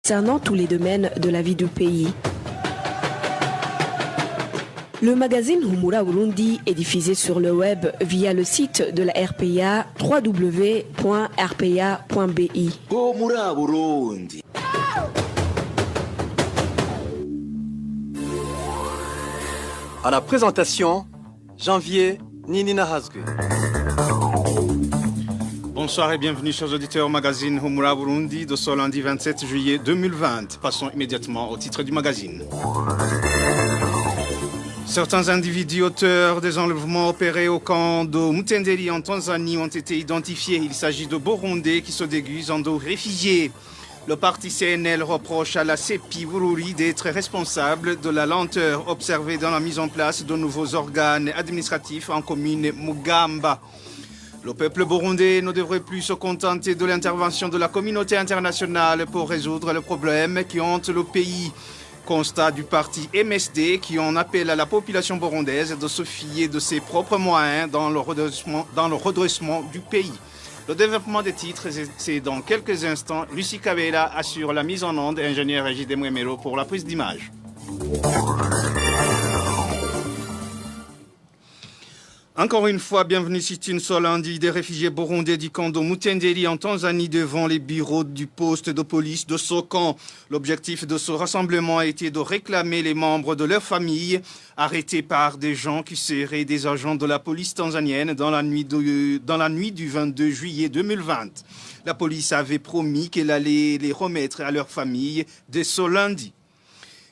concernant tous les domaines de la vie du pays. Le magazine Humura Burundi est diffusé sur le web via le site de la RPA www.rpa.bi. Humura Burundi. À la présentation, Janvier Ninina Hazgue. Bonsoir et bienvenue chers auditeurs au magazine Humura Burundi de ce lundi 27 juillet 2020. Passons immédiatement au titre du magazine. Certains individus auteurs des enlèvements opérés au camp de Mutenderi en Tanzanie ont été identifiés. Il s'agit de Burundais qui se déguisent en de réfugiés. Le parti CNL reproche à la CEPI Bururi d'être responsable de la lenteur observée dans la mise en place de nouveaux organes administratifs en commune Mugamba. Le peuple burundais ne devrait plus se contenter de l'intervention de la communauté internationale pour résoudre les problèmes qui hantent le pays. Constat du parti MSD qui en appelle à la population burundaise de se fier de ses propres moyens dans le redressement du pays. Le développement des titres, c'est dans quelques instants. Lucie Kabela assure la mise en onde, ingénieur Régide Mwemero pour la prise d'image. Encore une fois, bienvenue Sitine Solandi, des réfugiés burundais du camp de Mutenderi en Tanzanie devant les bureaux du poste de police de ce camp. L'objectif de ce rassemblement a été de réclamer les membres de leur famille arrêtés par des gens qui seraient des agents de la police tanzanienne dans la nuit du 22 juillet 2020. La police avait promis qu'elle allait les remettre à leur famille dès ce lundi.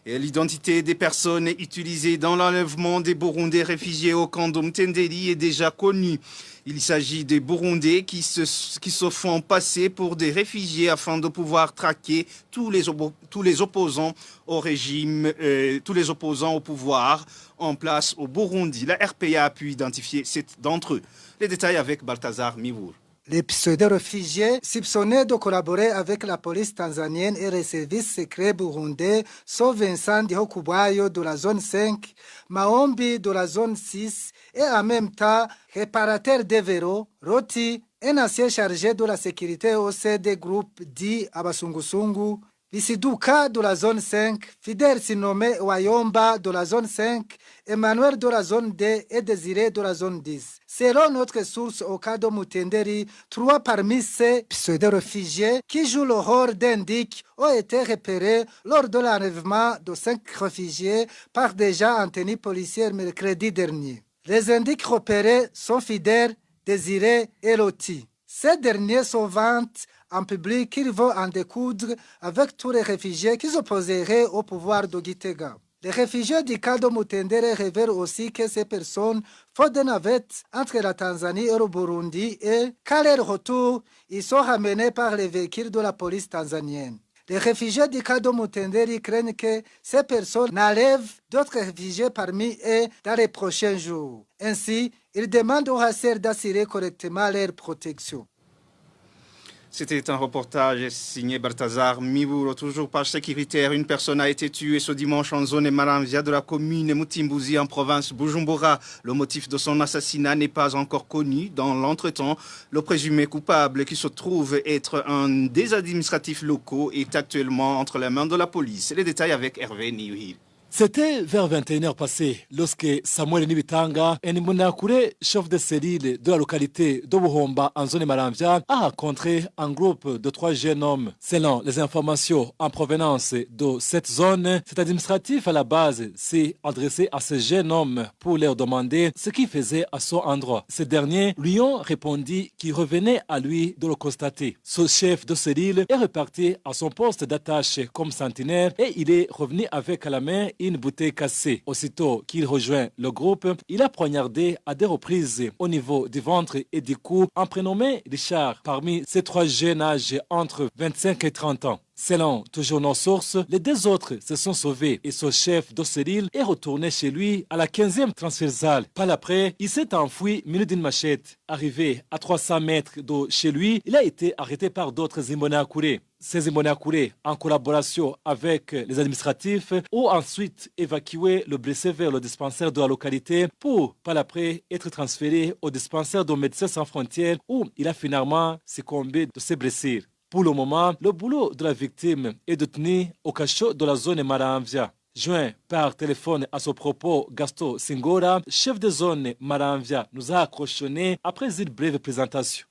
Et l'identité des personnes utilisées dans l'enlèvement des Burundais réfugiés au camp de Mutenderi est déjà connue. Il s'agit des Burundais qui se font passer pour des réfugiés afin de pouvoir traquer tous les opposants au régime, tous les opposants au pouvoir en place au Burundi. La RPA a pu identifier 7 d'entre eux. Les détails avec Balthazar Mivour. Les pseudo-réfugiés soupçonnés de collaborer avec la police tanzanienne et les services secrets burundais sont Vincent Dihokubwayo de la zone 5, Maombi de la zone 6 et en même temps réparateur des vélos, Roti, un ancien chargé de la sécurité au sein des groupes dits Abasungusungu, Bisiduka de la zone 5, Fidel Sinome Wayomba de la zone 5, Emmanuel de la zone D et Désiré de la zone 10. Selon notre source au cas de Mutenderi, 3 parmi ces pseudo-réfugiés qui jouent le rôle d'indic ont été repérés lors de l'enlèvement de 5 réfugiés par des gens en tenue policière mercredi dernier. Les indiques repérés sont Fidel, Désiré et Loti. Ces derniers sont vantent en public qu'ils vont en découdre avec tous les réfugiés qui s'opposeraient au pouvoir de Gitega. Les réfugiés du camp de Mutenderi révèlent aussi que ces personnes font des navettes entre la Tanzanie et le Burundi et, qu'à leur retour, ils sont ramenés par les véhicules de la police tanzanienne. Les réfugiés du camp de Mutenderi craignent que ces personnes enlèvent d'autres réfugiés parmi eux dans les prochains jours. Ainsi, ils demandent aux HCR d'assurer correctement leur protection. C'était un reportage signé Balthazar Mibouro. Toujours page sécuritaire, une personne a été tuée ce dimanche en zone Maramvia de la commune Mutimbuzi en province Bujumbura. Le motif de son assassinat n'est pas encore connu. Dans l'entretemps, le présumé coupable qui se trouve être un des administratifs locaux est actuellement entre les mains de la police. Les détails avec Hervé Niuhil. C'était vers 21h passées lorsque Samuel Nibitanga, un Imbonerakure, chef de cellule de la localité de Buhomba en zone Maramvya, a rencontré un groupe de 3 jeunes hommes. Selon les informations en provenance de cette zone, cet administratif à la base s'est adressé à ces jeunes hommes pour leur demander ce qu'ils faisaient à son endroit. Ces derniers lui ont répondu qu'il revenait à lui de le constater. Ce chef de cellule est reparti à son poste d'attache comme sentinelle et il est revenu avec à la main une bouteille cassée. Aussitôt qu'il rejoint le groupe, il a poignardé à des reprises au niveau du ventre et du cou un prénommé Richard parmi ces 3 jeunes âgés entre 25 et 30 ans. Selon toujours nos sources, les 2 autres se sont sauvés et son chef de cellule est retourné chez lui à la 15e transversale. Par après, il s'est enfui muni d'une machette. Arrivé à 300 mètres de chez lui, il a été arrêté par d'autres Imbonerakure. Ces Imbonerakure, en collaboration avec les administratifs, ont ensuite évacué le blessé vers le dispensaire de la localité pour, par après, être transféré au dispensaire de Médecins Sans Frontières où il a finalement succombé de ses blessures. Pour le moment, le boulot de la victime est de tenir au cachot de la zone Maramvia. Joint par téléphone à ce propos, Gaston Singora, chef de zone Maramvia, nous a accrochonné après une brève présentation.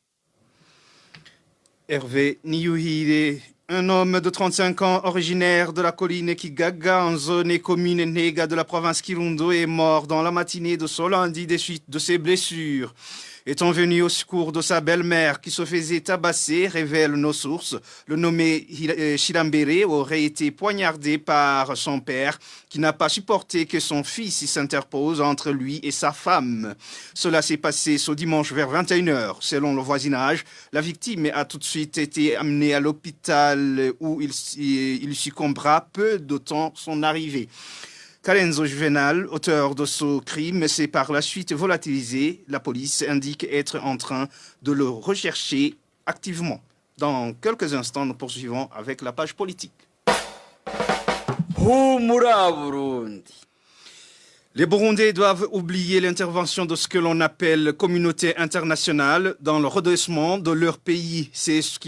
Hervé Niyuhire, un homme de 35 ans originaire de la colline Kigaga en zone et commune Nega de la province Kirundo est mort dans la matinée de ce lundi des suites de ses blessures. Étant venu au secours de sa belle-mère qui se faisait tabasser, révèlent nos sources, le nommé Shirambere aurait été poignardé par son père qui n'a pas supporté que son fils s'interpose entre lui et sa femme. Cela s'est passé ce dimanche vers 21h. Selon le voisinage, la victime a tout de suite été amenée à l'hôpital où il succombera peu de temps son arrivée. Carenzo Juvenal, auteur de ce crime, s'est par la suite volatilisé. La police indique être en train de le rechercher activement. Dans quelques instants, nous poursuivons avec la page politique. Les Burundais doivent oublier l'intervention de ce que l'on appelle communauté internationale dans le redressement de leur pays. C'est ce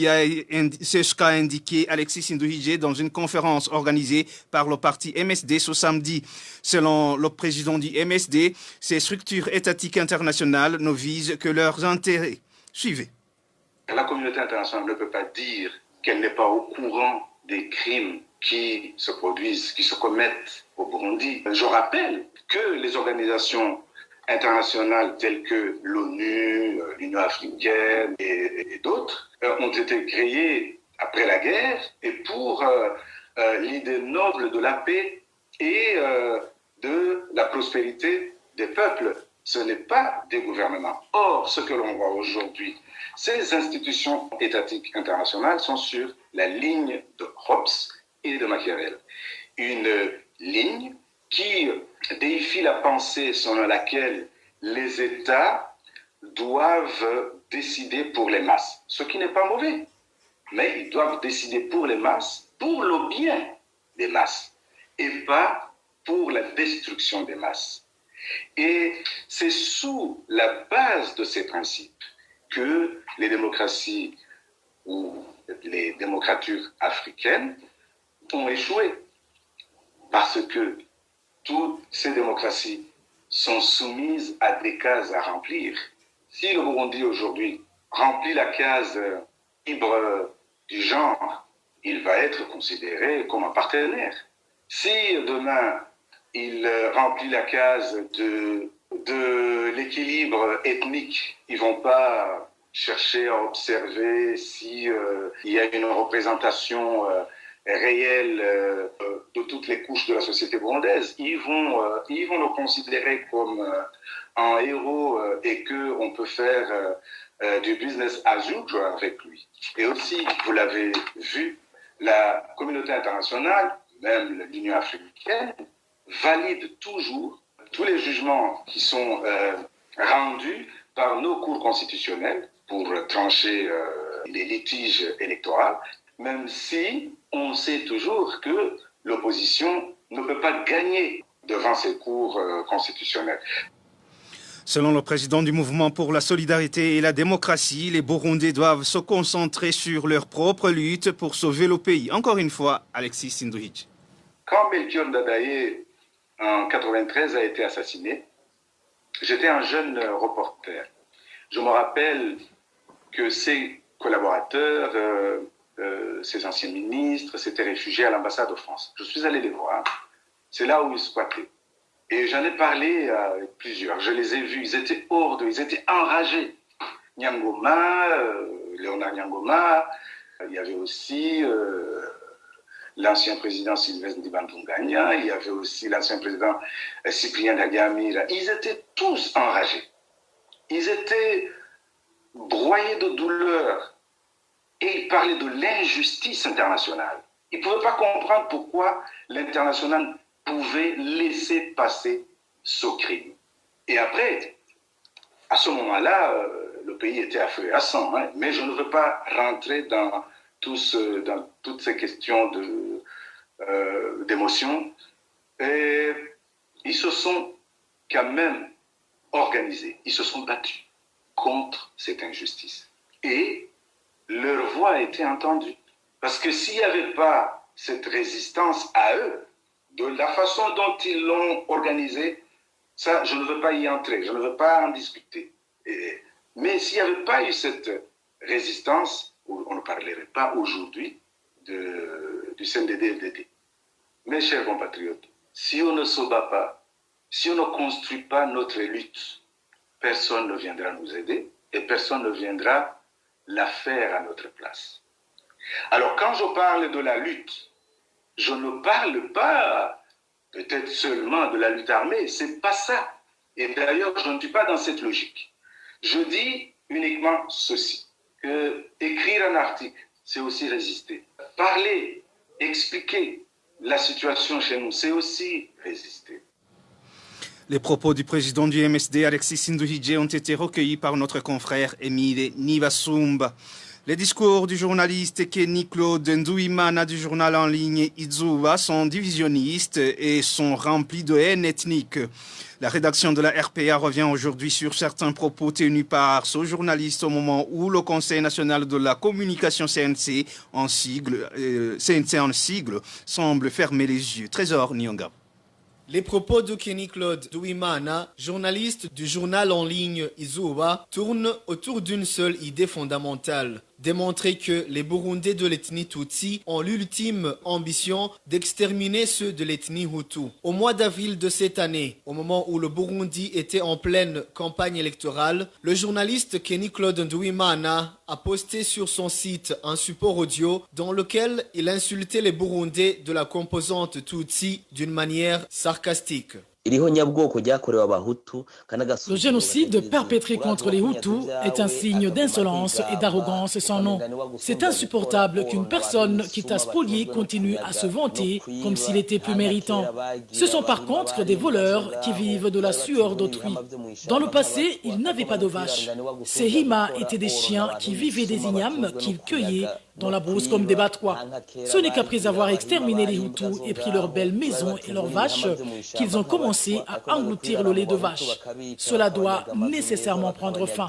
qu'a indiqué Alexis Nduhije dans une conférence organisée par le parti MSD ce samedi. Selon le président du MSD, ces structures étatiques internationales ne visent que leurs intérêts. Suivez. La communauté internationale ne peut pas dire qu'elle n'est pas au courant des crimes qui se produisent, qui se commettent au Burundi. Je rappelle que les organisations internationales telles que l'ONU, l'Union africaine et d'autres ont été créées après la guerre et pour l'idée noble de la paix et de la prospérité des peuples. Ce n'est pas des gouvernements. Or, ce que l'on voit aujourd'hui, ces institutions étatiques internationales sont sur la ligne de Hobbes et de Machiavel. Une ligne qui déifie la pensée selon laquelle les États doivent décider pour les masses, ce qui n'est pas mauvais, mais ils doivent décider pour les masses, pour le bien des masses, et pas pour la destruction des masses. Et c'est sous la base de ces principes que les démocraties ou les démocratures africaines ont échoué, parce que toutes ces démocraties sont soumises à des cases à remplir. Si le Burundi aujourd'hui remplit la case libre du genre, il va être considéré comme un partenaire. Si demain il remplit la case de l'équilibre ethnique, ils ne vont pas chercher à observer si il y a une représentation réelle de toutes les couches de la société burundaise. Ils vont le considérer comme un héros et qu'on peut faire du business as usual avec lui. Et aussi, vous l'avez vu, la communauté internationale, même l'Union africaine, valide toujours tous les jugements qui sont rendus par nos cours constitutionnels pour trancher les litiges électoraux, même si on sait toujours que l'opposition ne peut pas gagner devant ces cours constitutionnels. Selon le président du mouvement pour la solidarité et la démocratie, les Burundais doivent se concentrer sur leur propre lutte pour sauver le pays. Encore une fois, Alexis Sindouhidj. Quand Melchior Ndadaye, en 1993, a été assassiné, j'étais un jeune reporter. Je me rappelle que ses collaborateurs, ses anciens ministres, s'étaient réfugiés à l'ambassade de France. Je suis allé les voir. C'est là où ils squattaient. Et j'en ai parlé avec plusieurs. Je les ai vus. Ils étaient hors d'eux. Ils étaient enragés. Nyangoma, Léonard Nyangoma. Il y avait aussi l'ancien président Sylvestre Ndibantunganya. Il y avait aussi l'ancien président Cyprien Dagamira. Ils étaient tous enragés. Ils étaient broyés de douleur. Et ils parlaient de l'injustice internationale. Ils ne pouvaient pas comprendre pourquoi l'international pouvait laisser passer ce crime. Et après, à ce moment-là, le pays était à feu et à sang. Hein, mais je ne veux pas rentrer dans toutes ces questions d'émotion. Et ils se sont quand même organisés. Ils se sont battus contre cette injustice. Et leur voix a été entendue. Parce que s'il n'y avait pas cette résistance à eux, de la façon dont ils l'ont organisée, ça, je ne veux pas y entrer, je ne veux pas en discuter. Mais s'il n'y avait pas eu cette résistance, on ne parlerait pas aujourd'hui du CNDD-FDD. Mes chers compatriotes, si on ne se bat pas, si on ne construit pas notre lutte, personne ne viendra nous aider et personne ne viendra la faire à notre place. Alors quand je parle de la lutte, je ne parle pas peut-être seulement de la lutte armée, c'est pas ça. Et d'ailleurs, je ne suis pas dans cette logique. Je dis uniquement ceci, que écrire un article, c'est aussi résister. Parler, expliquer la situation chez nous, c'est aussi résister. Les propos du président du MSD, Alexis Sinduhije, ont été recueillis par notre confrère Emile Nivasumba. Les discours du journaliste Kenny Claude Ndouimana du journal en ligne Izuba sont divisionnistes et sont remplis de haine ethnique. La rédaction de la RPA revient aujourd'hui sur certains propos tenus par ce journaliste au moment où le Conseil national de la communication CNC en sigle, semble fermer les yeux. Trésor Nyonga. Les propos de Kenny Claude Ndouimana, journaliste du journal en ligne Izuba, tournent autour d'une seule idée fondamentale. Démontrer que les Burundais de l'ethnie Tutsi ont l'ultime ambition d'exterminer ceux de l'ethnie Hutu. Au mois d'avril de cette année, au moment où le Burundi était en pleine campagne électorale, le journaliste Kenny Claude Ndouimana a posté sur son site un support audio dans lequel il insultait les Burundais de la composante Tutsi d'une manière sarcastique. Le génocide perpétré contre les Hutus est un signe d'insolence et d'arrogance sans nom. C'est insupportable qu'une personne qui t'a spolié continue à se vanter comme s'il était plus méritant. Ce sont par contre des voleurs qui vivent de la sueur d'autrui. Dans le passé, ils n'avaient pas de vaches. Ces Hima étaient des chiens qui vivaient des ignames qu'ils cueillaient dans la brousse comme des battoirs. Ce n'est qu'après avoir exterminé les Hutus et pris leurs belles maisons et leurs vaches qu'ils ont commencé à engloutir le lait de vache. Cela doit nécessairement prendre fin.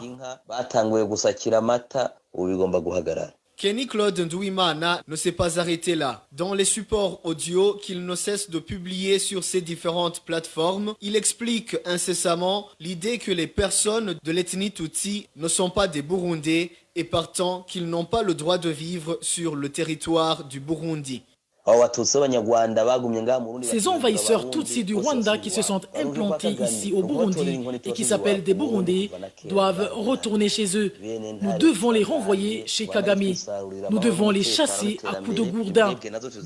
Kenny Claude Ndouimana ne s'est pas arrêté là. Dans les supports audio qu'il ne cesse de publier sur ses différentes plateformes, il explique incessamment l'idée que les personnes de l'ethnie Tutsi ne sont pas des Burundais et partant qu'ils n'ont pas le droit de vivre sur le territoire du Burundi. Ces envahisseurs Tutsis du Rwanda qui se sont implantés ici au Burundi et qui s'appellent des Burundais doivent retourner chez eux. Nous devons les renvoyer chez Kagame. Nous devons les chasser à coups de gourdin.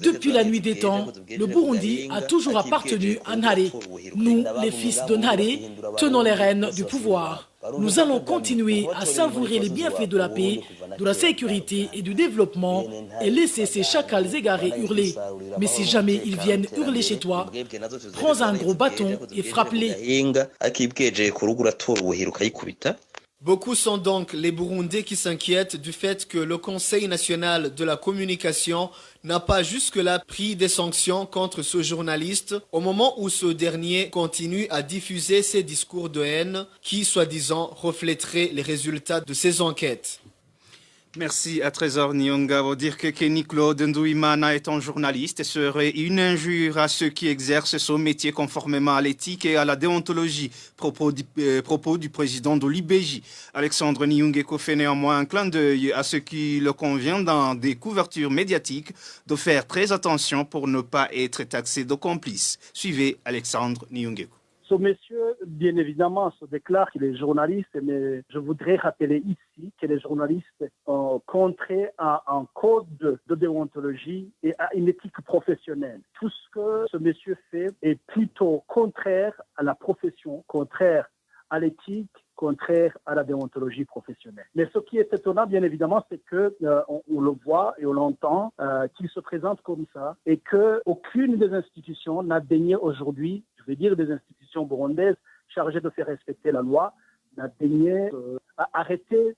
Depuis la nuit des temps, le Burundi a toujours appartenu à Ntare. Nous, les fils de Ntare, tenons les rênes du pouvoir. Nous allons continuer à savourer les bienfaits de la paix, de la sécurité et du développement et laisser ces chacals égarés hurler. Mais si jamais ils viennent hurler chez toi, prends un gros bâton et frappe-les. Beaucoup sont donc les Burundais qui s'inquiètent du fait que le Conseil national de la communication n'a pas jusque-là pris des sanctions contre ce journaliste au moment où ce dernier continue à diffuser ses discours de haine qui, soi-disant, reflèteraient les résultats de ses enquêtes. Merci à Trésor Nyonga. Vous dire que Kenny Claude Ndouimana est un journaliste et serait une injure à ceux qui exercent ce métier conformément à l'éthique et à la déontologie. Propos du président de l'IBJ. Alexandre Nyungeko fait néanmoins un clin d'œil à ce qui le convient dans des couvertures médiatiques de faire très attention pour ne pas être taxé de complice. Suivez Alexandre Nyungeko. Ce monsieur, bien évidemment, se déclare qu'il est journaliste, mais je voudrais rappeler ici que les journalistes ont contré à un code de déontologie et à une éthique professionnelle. Tout ce que ce monsieur fait est plutôt contraire à la profession, contraire à l'éthique, contraire à la déontologie professionnelle. Mais ce qui est étonnant, bien évidemment, c'est que on le voit et on l'entend, qu'il se présente comme ça et qu'aucune des institutions n'a daigné aujourd'hui, je veux dire des institutions burundaises chargées de faire respecter la loi, n'a daigné arrêter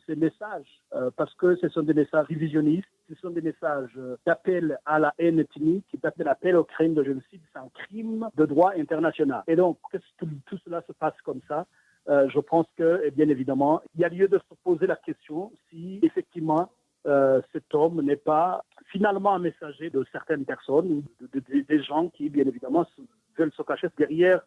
ces messages, parce que ce sont des messages divisionnistes, ce sont des messages d'appel à la haine ethnique, d'appel au crime de génocide, c'est un crime de droit international. Et donc, que tout cela se passe comme ça, je pense que, bien évidemment, il y a lieu de se poser la question si, effectivement, cet homme n'est pas finalement un messager de certaines personnes, des gens qui, bien évidemment, veulent se cacher derrière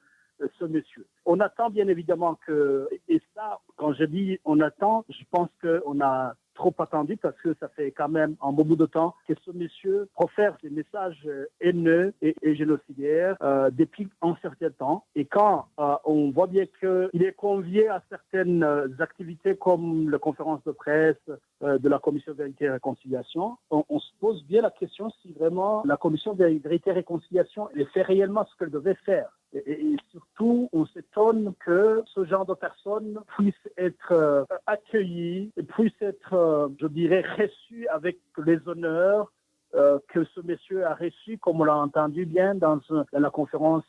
ce monsieur. On attend bien évidemment que, et ça, quand je dis on attend, je pense qu'on a trop attendu parce que ça fait quand même un bon bout de temps que ce monsieur profère des messages haineux et génocidaires depuis un certain temps. Et quand on voit bien qu'il est convié à certaines activités comme la conférence de presse de la Commission Vérité et Réconciliation, on se pose bien la question si vraiment la Commission Vérité et Réconciliation elle fait réellement ce qu'elle devait faire. Et surtout, on s'étonne que ce genre de personnes puissent être accueillies, puissent être, je dirais, reçues avec les honneurs que ce monsieur a reçus, comme on l'a entendu bien dans la conférence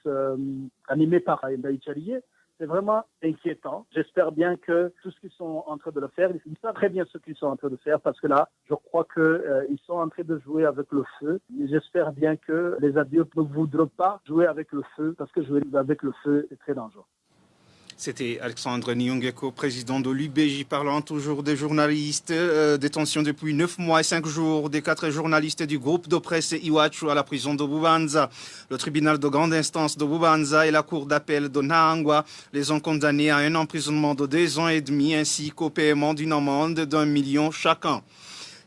animée par Ndaye Tchalié. C'est vraiment inquiétant. J'espère bien que tout ce qu'ils sont en train de le faire, ils savent très bien ce qu'ils sont en train de faire parce que là, je crois qu'ils sont en train de jouer avec le feu. J'espère bien que les adultes ne voudront pas jouer avec le feu parce que jouer avec le feu est très dangereux. C'était Alexandre Nyongeko, président de l'UBJ, parlant toujours des journalistes. Détention depuis 9 mois et 5 jours des 4 journalistes du groupe de presse Iwachu à la prison de Bubanza. Le tribunal de grande instance de Bubanza et la cour d'appel de Nahangwa les ont condamnés à un emprisonnement de 2 ans et demi ainsi qu'au paiement d'une amende d'1 million chacun.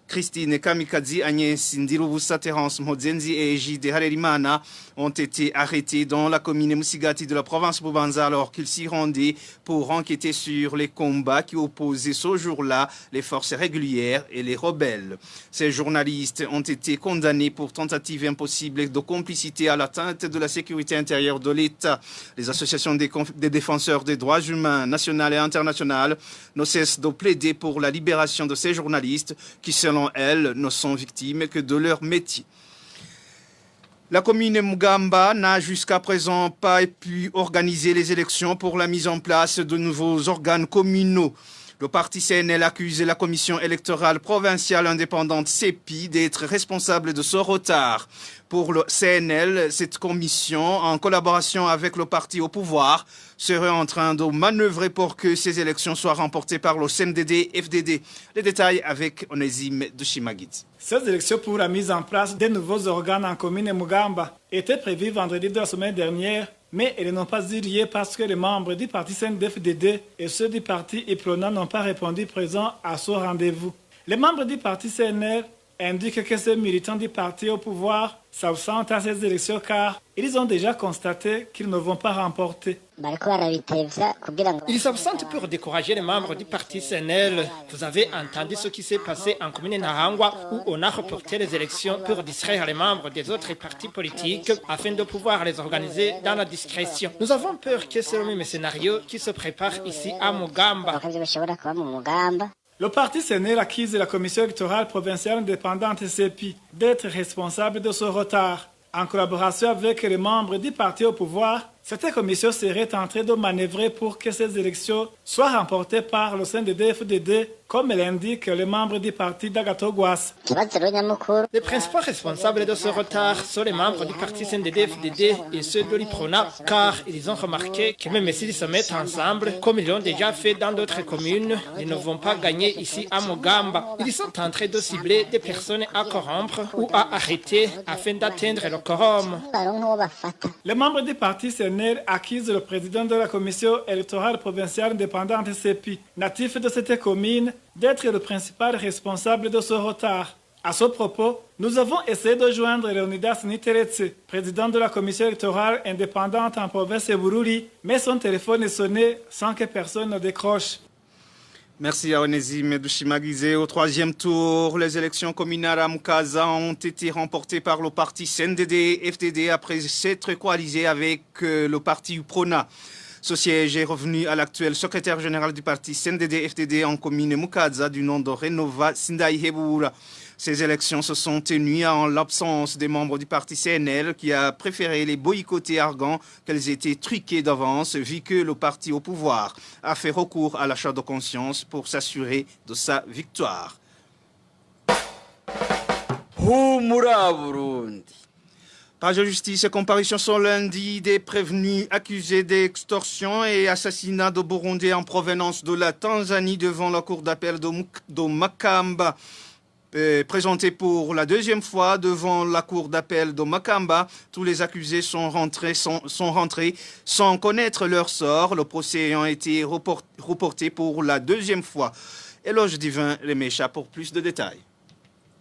Christine Kamikazi, Agnès Ndirubusa, Terence Modzenzi et Ejide Harerimana ont été arrêtés dans la commune Musigati de la province Bubanza alors qu'ils s'y rendaient pour enquêter sur les combats qui opposaient ce jour-là les forces régulières et les rebelles. Ces journalistes ont été condamnés pour tentative impossible de complicité à l'atteinte de la sécurité intérieure de l'État. Les associations des défenseurs des droits humains nationales et internationales ne cessent de plaider pour la libération de ces journalistes qui, selon elles, ne sont victimes que de leur métier. La commune Mugamba n'a jusqu'à présent pas pu organiser les élections pour la mise en place de nouveaux organes communaux. Le parti CNL accuse la commission électorale provinciale indépendante CEPI d'être responsable de ce retard. Pour le CNL, cette commission, en collaboration avec le parti au pouvoir, serait en train de manœuvrer pour que ces élections soient remportées par le CNDD-FDD. Les détails avec Onésime de Chimagid. Ces élections pour la mise en place des nouveaux organes en commune Mugamba étaient prévues vendredi de la semaine dernière, mais elles n'ont pas eu lieu parce que les membres du parti CNDD-FDD et ceux du parti IPRONA n'ont pas répondu présents à ce rendez-vous. Les membres du parti CNL indiquent que ces militants du parti au pouvoir s'absentent à ces élections car ils ont déjà constaté qu'ils ne vont pas remporter. Ils s'absentent pour décourager les membres du parti CNL. Vous avez entendu ce qui s'est passé en commune Nahangwa où on a reporté les élections pour distraire les membres des autres partis politiques afin de pouvoir les organiser dans la discrétion. Nous avons peur que c'est le même scénario qui se prépare ici à Mugamba. Le parti CNL accuse la commission électorale provinciale indépendante CEPI d'être responsable de ce retard. En collaboration avec les membres du parti au pouvoir, cette commission serait en train de manœuvrer pour que ces élections soient remportées par le CNDD-FDD, comme l'indiquent les membres du parti d'Agatogouas. Les principaux responsables de ce retard sont les membres du parti CNDD-FDD et ceux de l'IPRONA, car ils ont remarqué que même s'ils se mettent ensemble, comme ils l'ont déjà fait dans d'autres communes, ils ne vont pas gagner ici à Mugamba. Ils sont en train de cibler des personnes à corrompre ou à arrêter afin d'atteindre le quorum. Les membres du parti CNL accusent le président de la commission électorale provinciale indépendante CEPI, natif de cette commune, d'être le principal responsable de ce retard. À ce propos, nous avons essayé de joindre Leonidas Niteretse, président de la commission électorale indépendante en province de Bururi, mais son téléphone est sonné sans que personne ne décroche. Merci à Onésime Dushimagizé. Au 3e tour, les élections communales à Mukaza ont été remportées par le parti CNDD-FDD après s'être coalisé avec le parti UPRONA. Ce siège est revenu à l'actuel secrétaire général du parti CNDD-FDD en commune Mukaza du nom de Renova Sindaï Hebura. Ces élections se sont tenues en l'absence des membres du parti CNL qui a préféré les boycotter arguant qu'elles étaient truquées d'avance vu que le parti au pouvoir a fait recours à l'achat de conscience pour s'assurer de sa victoire. Page de justice et comparution ce lundi des prévenus accusés d'extorsion et assassinat de Burundais en provenance de la Tanzanie devant la cour d'appel de Makamba. Présentés pour la deuxième fois devant la cour d'appel de Makamba, tous les accusés sont rentrés sans connaître leur sort, le procès ayant été reporté pour la deuxième fois. Éloge Divin Remécha pour plus de détails.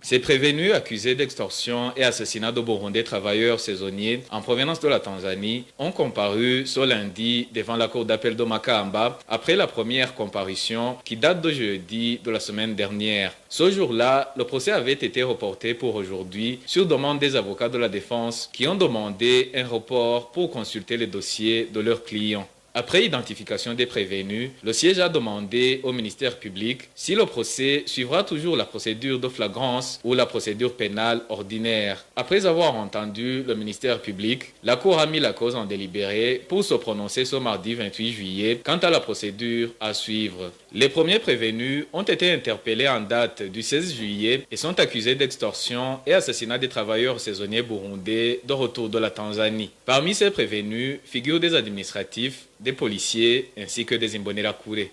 Ces prévenus accusés d'extorsion et assassinat de Burundais travailleurs saisonniers en provenance de la Tanzanie ont comparu ce lundi devant la cour d'appel de Makamba après la première comparution qui date de jeudi de la semaine dernière. Ce jour-là, le procès avait été reporté pour aujourd'hui sur demande des avocats de la défense qui ont demandé un report pour consulter les dossiers de leurs clients. Après identification des prévenus, le siège a demandé au ministère public si le procès suivra toujours la procédure de flagrance ou la procédure pénale ordinaire. Après avoir entendu le ministère public, la Cour a mis la cause en délibéré pour se prononcer ce mardi 28 juillet quant à la procédure à suivre. Les premiers prévenus ont été interpellés en date du 16 juillet et sont accusés d'extorsion et assassinat des travailleurs saisonniers burundais de retour de la Tanzanie. Parmi ces prévenus figurent des administratifs, des policiers ainsi que des Imbonerakure.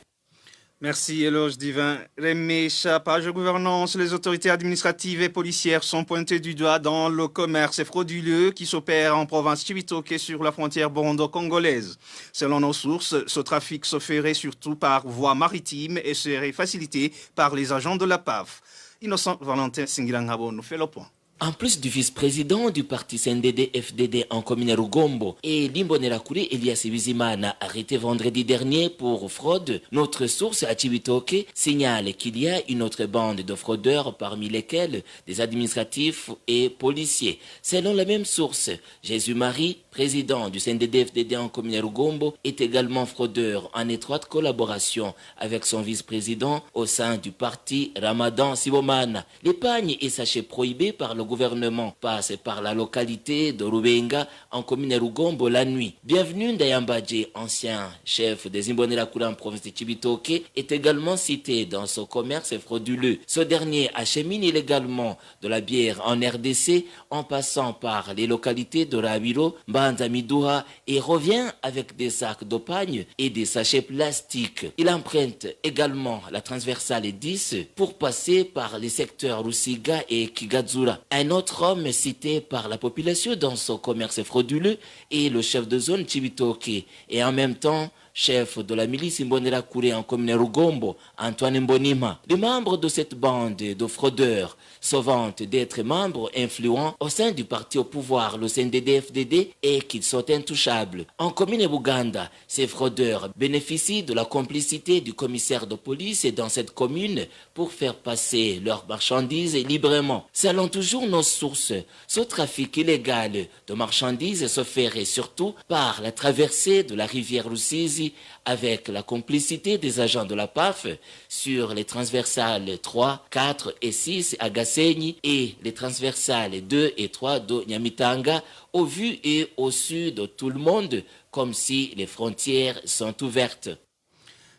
Merci Éloge Divin. Remécha, page de gouvernance, les autorités administratives et policières sont pointées du doigt dans le commerce frauduleux qui s'opère en province Chibitoke sur la frontière burundo-congolaise. Selon nos sources, ce trafic se ferait surtout par voie maritime et serait facilité par les agents de la PAF. Innocent Valentin Singilangabo nous fait le point. En plus du vice-président du parti CNDD-FDD en commune Rugombo et l'Imbonerakure Elias Bizimana arrêté vendredi dernier pour fraude, notre source à Chibitoke signale qu'il y a une autre bande de fraudeurs parmi lesquels des administratifs et policiers. Selon la même source, Jésus-Marie, président du CNDD-FDD en commune Rugombo, est également fraudeur en étroite collaboration avec son vice-président au sein du parti Ramadan Sibomana. L'épargne et sachets prohibés par le gouvernement passe par la localité de Rubenga en commune Rugombo la nuit. Bienvenue Ndayambadje, ancien chef des Imbonerakure en province de Chibitoke, est également cité dans ce commerce frauduleux. Ce dernier achemine illégalement de la bière en RDC en passant par les localités de Rabiro, Mbanza-Midouha et revient avec des sacs d'opagne et des sachets plastiques. Il emprunte également la transversale 10 pour passer par les secteurs Rusiga et Kigadzura. Un autre homme cité par la population dans ce commerce frauduleux est le chef de zone Chibitoke et en même temps chef de la milice Imbonerakure en commune Rugombo, Antoine Mbonima. Les membres de cette bande de fraudeurs se vantent d'être membres influents au sein du parti au pouvoir, le CNDD-FDD, et qu'ils sont intouchables. En commune Buganda, ces fraudeurs bénéficient de la complicité du commissaire de police dans cette commune pour faire passer leurs marchandises librement. Selon toujours nos sources, ce trafic illégal de marchandises se ferait surtout par la traversée de la rivière Rusizi avec la complicité des agents de la PAF sur les transversales 3, 4 et 6 à Gasenyi et les transversales 2 et 3 de Nyamitanga au vu et au su de tout le monde comme si les frontières sont ouvertes.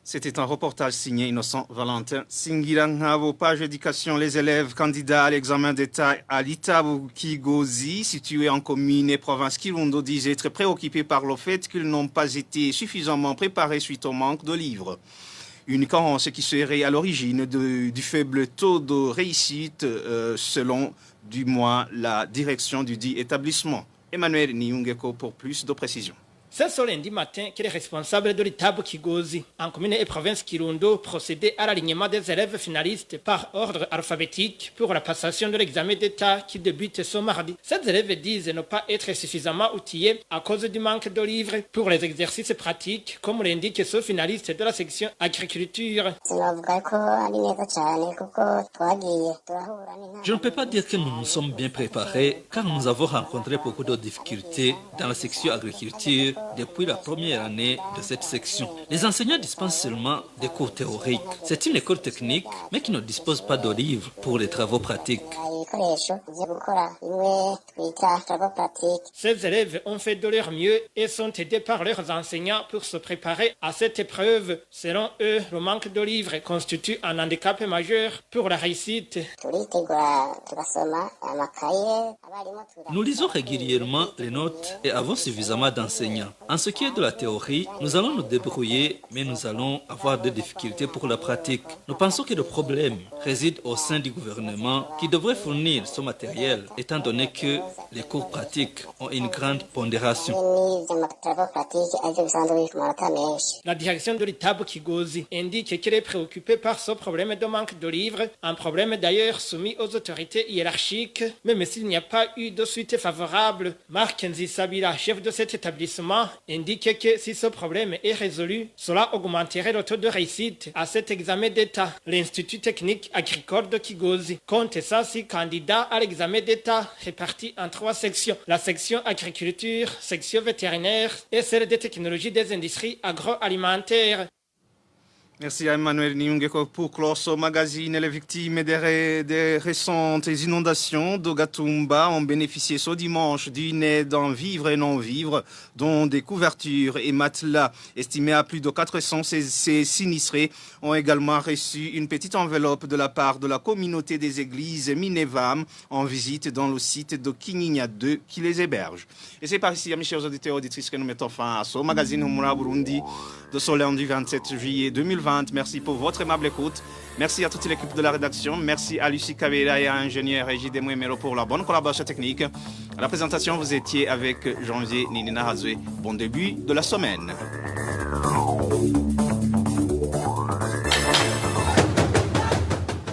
C'était un reportage signé Innocent Valentin Singilangabo, page éducation. Les élèves candidats à l'examen d'État à l'Itabu Kigozi, situé en commune et province Kirundo, disent être préoccupés par le fait qu'ils n'ont pas été suffisamment préparés suite au manque de livres. Une carence qui serait à l'origine du faible taux de réussite selon du moins la direction du dit établissement. Emmanuel Niungeko pour plus de précisions. C'est ce lundi matin que les responsables de l'Itabu Kigozi, en commune et province Kirundo, procédaient à l'alignement des élèves finalistes par ordre alphabétique pour la passation de l'examen d'État qui débute ce mardi. Ces élèves disent ne pas être suffisamment outillés à cause du manque de livres pour les exercices pratiques, comme l'indique ce finaliste de la section agriculture. Je ne peux pas dire que nous nous sommes bien préparés car nous avons rencontré beaucoup de difficultés dans la section agriculture depuis la première année de cette section. Les enseignants dispensent seulement des cours théoriques. C'est une école technique, mais qui ne dispose pas de livres pour les travaux pratiques. Ces élèves ont fait de leur mieux et sont aidés par leurs enseignants pour se préparer à cette épreuve. Selon eux, le manque de livres constitue un handicap majeur pour la réussite. Nous lisons régulièrement les notes et avons suffisamment d'enseignants. enseignants. En ce qui est de la théorie, nous allons nous débrouiller, mais nous allons avoir des difficultés pour la pratique. Nous pensons que le problème réside au sein du gouvernement qui devrait fournir ce matériel, étant donné que les cours pratiques ont une grande pondération. La direction de l'ITAB Kigozi indique qu'elle est préoccupée par ce problème de manque de livres, un problème d'ailleurs soumis aux autorités hiérarchiques, même s'il n'y a pas eu de suite favorable. Marc Nzisabila, chef de cet établissement, indique que si ce problème est résolu, cela augmenterait le taux de réussite à cet examen d'État. L'Institut technique agricole de Kigozi compte 106 candidats à l'examen d'État répartis en 3 sections. La section agriculture, section vétérinaire et celle des technologies des industries agroalimentaires. Merci à Emmanuel Niungeko pour clore ce magazine. Les victimes des récentes inondations d'Ogatumba ont bénéficié ce dimanche d'une aide en vivre et non-vivre, dont des couvertures et matelas. Estimés à plus de 400, ces sinistrés ont également reçu une petite enveloppe de la part de la communauté des églises Minevam en visite dans le site de Kinyinya 2 qui les héberge. Et c'est par ici, mes chers auditeurs et auditrices, que nous mettons fin à ce magazine Humura Burundi de ce lundi 27 juillet 2020. Merci pour votre aimable écoute. Merci à toute l'équipe de la rédaction. Merci à Lucie Kavela et à l'ingénieur J.D. Mouemelo pour la bonne collaboration technique. À la présentation, vous étiez avec Janvier Ninina Hazwe. Bon début de la semaine.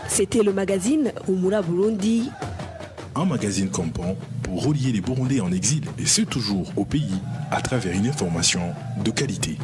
C'était le magazine Humura Burundi. Un magazine comprend pour relier les Burundais en exil, et ce toujours au pays, à travers une information de qualité.